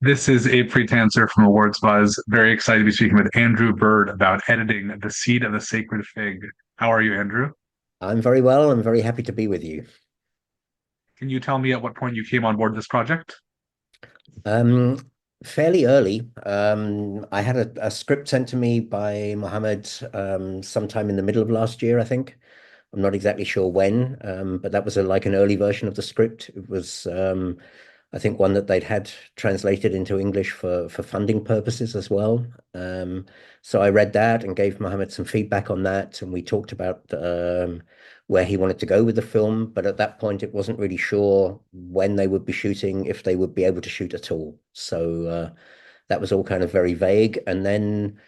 This is a pretenser from Awards Buzz. Very excited to be speaking with Andrew Bird about editing The Seed of the Sacred Fig. How are you, Andrew? I'm very well. I'm very happy to be with you. Can you tell me at what point you came on board this project? Um, Fairly early. I had a script sent to me by Mohammed sometime in the middle of last year, I think. I'm not exactly sure when, but that was like an early version of the script. It was, I think, one that they'd had translated into English for funding purposes as well. Um, so I read that and gave Mohammed some feedback on that, and we talked about where he wanted to go with the film. But at that point, it wasn't really sure when they would be shooting, if they would be able to shoot at all. So that was all kind of very vague. And then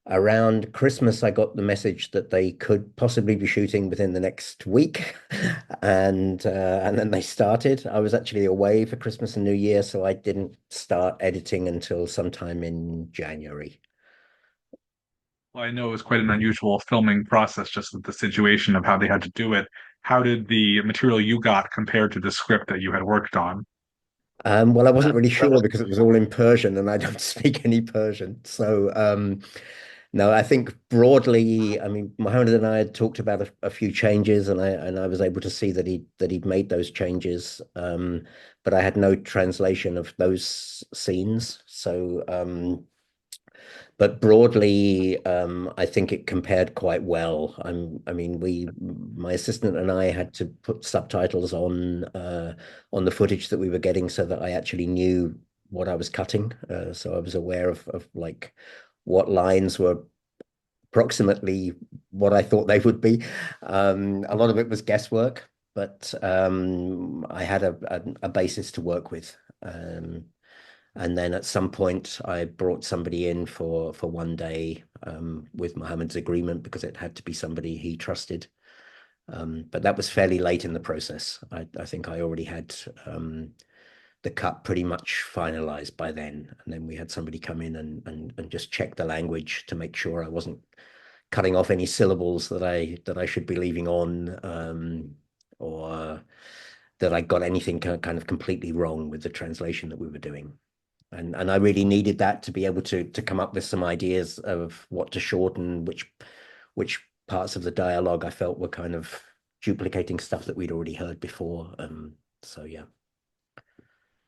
around Christmas, I got the message that they could possibly be shooting within the next week, and then they started. I was actually away for Christmas and New Year, so I didn't start editing until sometime in January. Well, I know it was quite an unusual filming process, just with the situation of how they had to do it. How did the material you got compare to the script that you had worked on? Well, I wasn't really sure because it was all in Persian, and I don't speak any Persian. So, no, I think broadly, I mean, Mohammed and I had talked about a few changes, and I was able to see that he'd made those changes. But I had no translation of those scenes. So, but broadly, I think it compared quite well. I mean, my assistant and I had to put subtitles on the footage that we were getting so that I actually knew what I was cutting. So I was aware of like what lines were approximately what I thought they would be. A lot of it was guesswork, but I had a basis to work with. And then at some point, I brought somebody in for one day with Mohammed's agreement because it had to be somebody he trusted. But that was fairly late in the process. I think I already had the cut pretty much finalized by then. And then we had somebody come in and just check the language to make sure I wasn't cutting off any syllables that I should be leaving on, or that I got anything kind of completely wrong with the translation that we were doing. And I really needed that to be able to come up with some ideas of what to shorten, which parts of the dialogue I felt were kind of duplicating stuff that we'd already heard before. So yeah.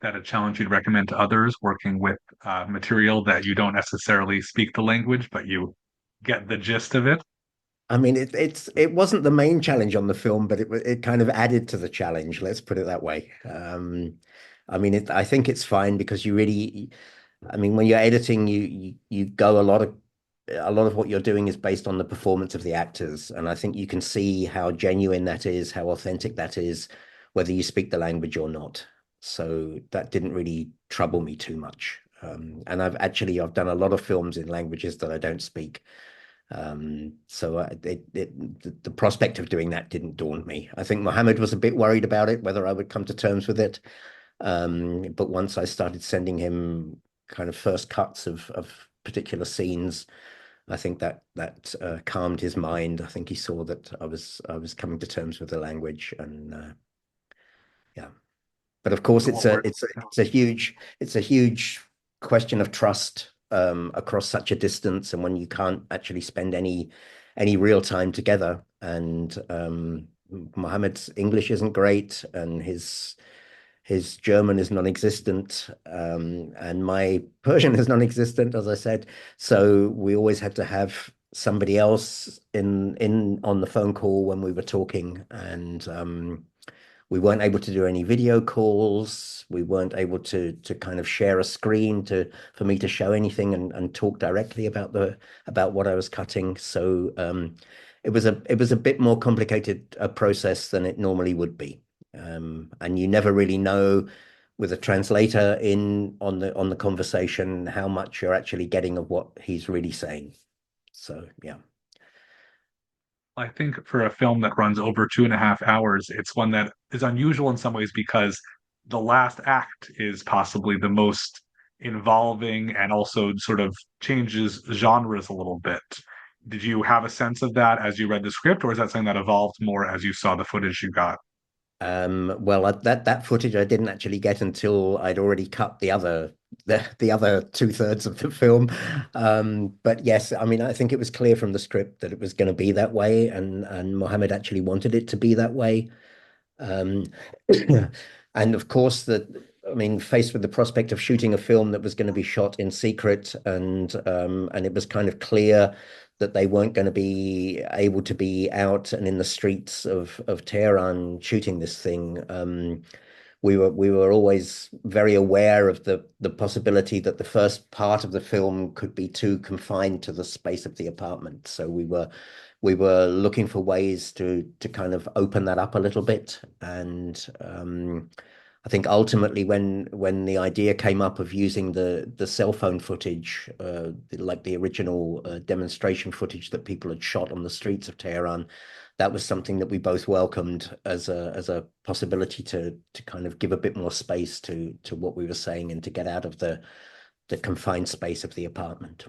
That a challenge you'd recommend to others working with material that you don't necessarily speak the language, but you get the gist of it? I mean, it wasn't the main challenge on the film, but it kind of added to the challenge. Let's put it that way. I mean, I think it's fine because you really, I mean, when you're editing, you go a lot of what you're doing is based on the performance of the actors, and I think you can see how genuine that is, how authentic that is, whether you speak the language or not. So that didn't really trouble me too much. And I've done a lot of films in languages that I don't speak. So the prospect of doing that didn't daunt me. I think Mohammed was a bit worried about it, whether I would come to terms with it. But once I started sending him kind of first cuts of particular scenes, I think that calmed his mind. I think he saw that I was coming to terms with the language, and yeah. But of course, So what were it's a huge question of trust across such a distance, and when you can't actually spend any real time together. And Mohammed's English isn't great, and his German is non-existent, and my Persian is non-existent, as I said. So we always had to have somebody else in on the phone call when we were talking, and we weren't able to do any video calls. We weren't able to kind of share a screen to for me to show anything and talk directly about what I was cutting. So it was a bit more complicated a process than it normally would be. And you never really know with a translator in on the conversation how much you're actually getting of what he's really saying. So yeah. I think for a film that runs over 2.5 hours, it's one that is unusual in some ways because the last act is possibly the most involving and also sort of changes genres a little bit. Did you have a sense of that as you read the script, or is that something that evolved more as you saw the footage you got? Well, that footage I didn't actually get until I'd already cut the other two-thirds of the film. But yes, I mean, I think it was clear from the script that it was going to be that way, and Mohammed actually wanted it to be that way. Um, and of course, I mean, faced with the prospect of shooting a film that was going to be shot in secret, and it was kind of clear that they weren't going to be able to be out and in the streets of Tehran shooting this thing. We were always very aware of the possibility that the first part of the film could be too confined to the space of the apartment. So we were looking for ways to kind of open that up a little bit. And I think ultimately when the idea came up of using the cell phone footage, like the original demonstration footage that people had shot on the streets of Tehran, that was something that we both welcomed as a possibility to kind of give a bit more space to what we were saying and to get out of the confined space of the apartment.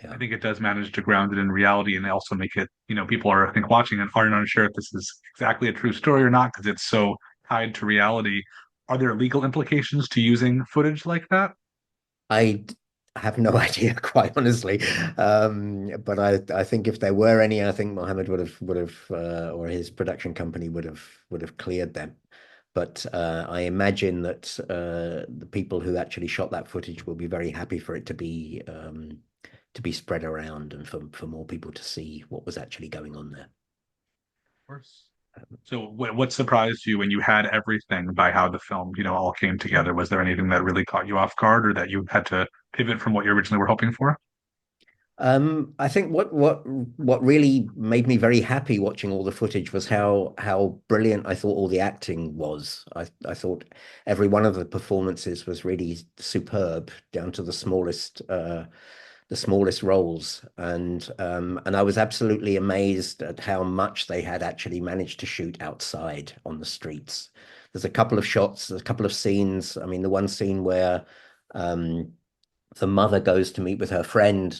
I Yeah. think it does manage to ground it in reality and also make it, people are, I think, watching and aren't unsure if this is exactly a true story or not because it's so tied to reality. Are there legal implications to using footage like that? I have no idea, quite honestly. But I think if there were any, I think Mohammed would have or his production company would have cleared them. But I imagine that the people who actually shot that footage will be very happy for it to be spread around and for more people to see what was actually going on there. Of course. So what surprised you when you had everything by how the film, all came together? Was there anything that really caught you off guard or that you had to pivot from what you originally were hoping for? I think what really made me very happy watching all the footage was how brilliant I thought all the acting was. I thought every one of the performances was really superb, down to the smallest roles, and I was absolutely amazed at how much they had actually managed to shoot outside on the streets. There's a couple of shots, a couple of scenes. I mean, the one scene where um, the mother goes to meet with her friend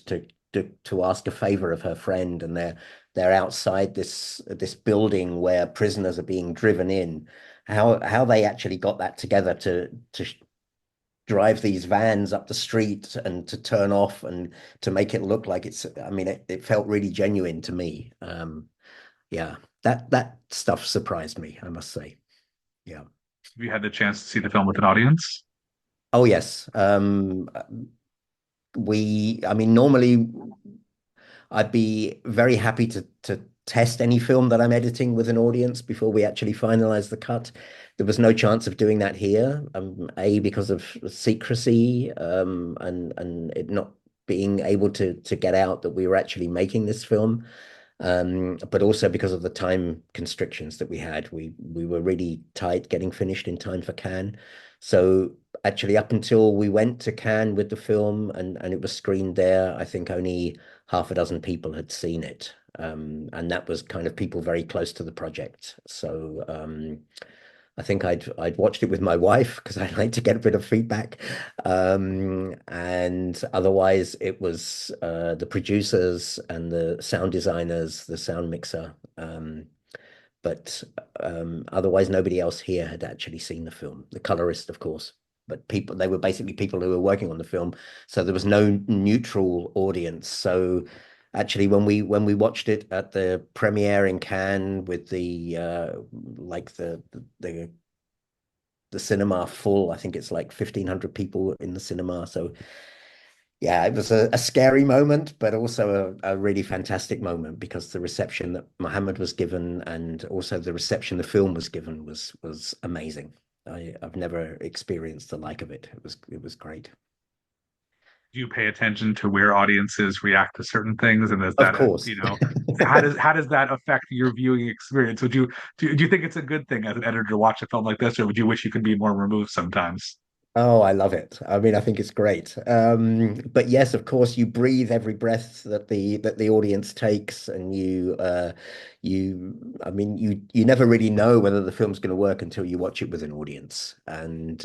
to ask a favor of her friend, and they're outside this building where prisoners are being driven in. How they actually got that together to drive these vans up the street and to turn off and to make it look like it's. I mean, it felt really genuine to me. Yeah, that stuff surprised me, I must say. Yeah. Have you had the chance to see the film with an audience? Oh yes. I mean, normally I'd be very happy to test any film that I'm editing with an audience before we actually finalize the cut. There was no chance of doing that here. A, because of secrecy, and it not being able to get out that we were actually making this film. But also because of the time constrictions that we had. We were really tight getting finished in time for Cannes. So actually up until we went to Cannes with the film and it was screened there, I think only half a dozen people had seen it. And that was kind of people very close to the project. So I think I'd watched it with my wife because I like to get a bit of feedback. And otherwise it was the producers and the sound designers, the sound mixer. But otherwise nobody else here had actually seen the film. The colorist, of course. But they were basically people who were working on the film. So there was no neutral audience. So actually when we watched it at the premiere in Cannes with like the cinema full. I think it's like 1,500 people in the cinema. So yeah, it was a scary moment, but also a really fantastic moment because the reception that Mohammed was given and also the reception the film was given was amazing. I've never experienced the like of it. It was great. Do you pay attention to where audiences react to certain things, and does Of that, course. how does that affect your viewing experience? Do you think it's a good thing as an editor to watch a film like this, or would you wish you could be more removed sometimes? Oh, I love it. I mean, I think it's great. But yes, of course, you breathe every breath that the audience takes, and I mean, you never really know whether the film's going to work until you watch it with an audience. And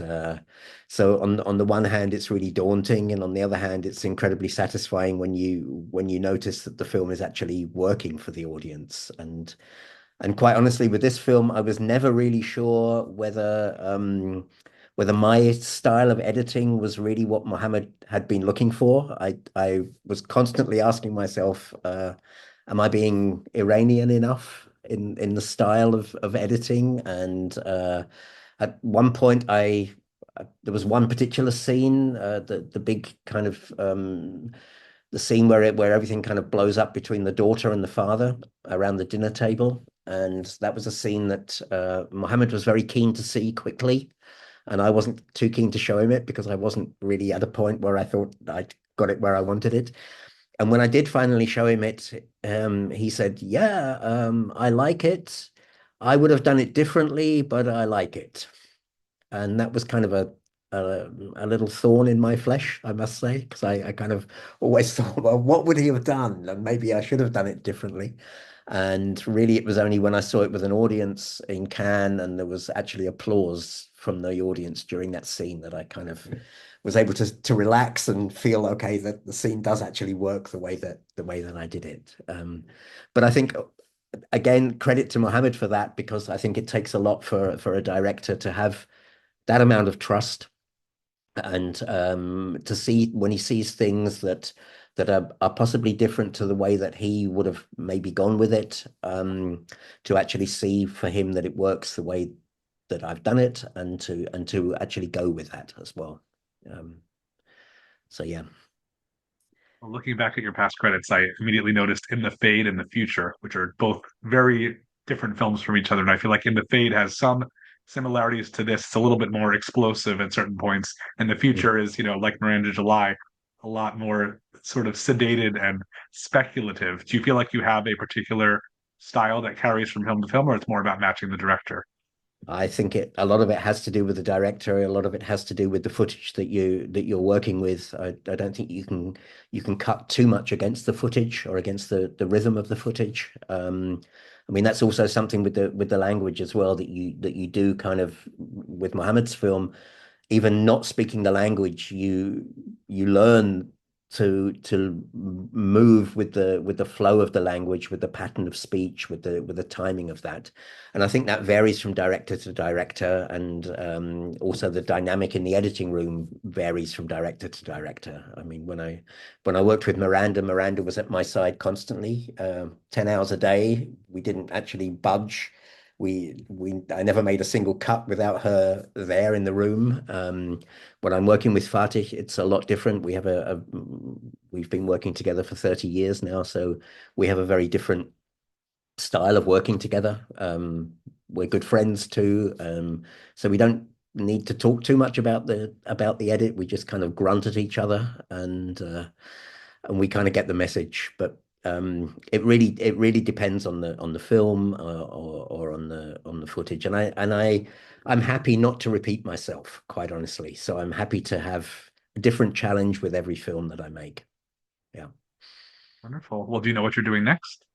so on the one hand, it's really daunting, and on the other hand, it's incredibly satisfying when you notice that the film is actually working for the audience. And And quite honestly, with this film, I was never really sure whether my style of editing was really what Mohammed had been looking for. I was constantly asking myself, am I being Iranian enough in the style of editing? And at one point, there was one particular scene, the big kind of the scene where everything kind of blows up between the daughter and the father around the dinner table. And that was a scene that Mohammed was very keen to see quickly. And I wasn't too keen to show him it because I wasn't really at a point where I thought I'd got it where I wanted it. And when I did finally show him it, he said, "Yeah, I like it. I would have done it differently, but I like it." And that was kind of a little thorn in my flesh, I must say, because I kind of always thought, well, what would he have done? And maybe I should have done it differently. And really, it was only when I saw it with an audience in Cannes and there was actually applause from the audience during that scene that I kind of was able to relax and feel okay that the scene does actually work the way that I did it. But I think again, credit to Mohammed for that because I think it takes a lot for a director to have that amount of trust and to see when he sees things that are possibly different to the way that he would have maybe gone with it, to actually see for him that it works the way that I've done it, and to actually go with that as well. Um, so yeah. Well, looking back at your past credits, I immediately noticed In the Fade and The Future, which are both very different films from each other. And I feel like In the Fade has some similarities to this. It's a little bit more explosive at certain points. And The Future is, like Miranda July, a lot more sort of sedated and speculative. Do you feel like you have a particular style that carries from film to film, or it's more about matching the director? I think a lot of it has to do with the director. A lot of it has to do with the footage that you're working with. I don't think you can cut too much against the footage or against the rhythm of the footage. I mean that's also something with the language as well that you do kind of with Mohammed's film. Even not speaking the language, you learn to move with the flow of the language, with the pattern of speech, with the timing of that. And I think that varies from director to director, and also the dynamic in the editing room varies from director to director. I mean, when I worked with Miranda, Miranda was at my side constantly, 10 hours a day. We didn't actually budge. I never made a single cut without her there in the room. When I'm working with Fatih, it's a lot different. We've been working together for 30 years now, so we have a very different style of working together. We're good friends too, so we don't need to talk too much about the edit. We just kind of grunt at each other, and we kind of get the message. But it really depends on the film, or on the footage. I'm happy not to repeat myself, quite honestly. So I'm happy to have a different challenge with every film that I make. Yeah. Wonderful. Well, do you know what you're doing next?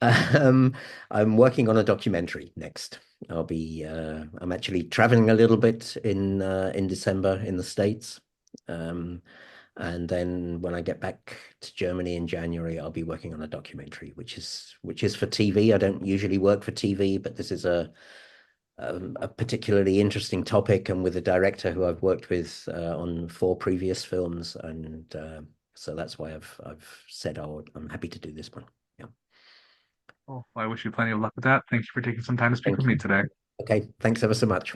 Um, I'm working on a documentary next. I'm actually traveling a little bit in December in the States. Um, and then when I get back to Germany in January, I'll be working on a documentary, which is for TV. I don't usually work for TV, but this is a particularly interesting topic, and with a director who I've worked with on 4 previous films, and so that's why I've said, oh, I'm happy to do this one. Yeah. Well, I wish you plenty of luck with that. Thank you for taking some time to speak Thank with me you. today. Okay, thanks ever so much.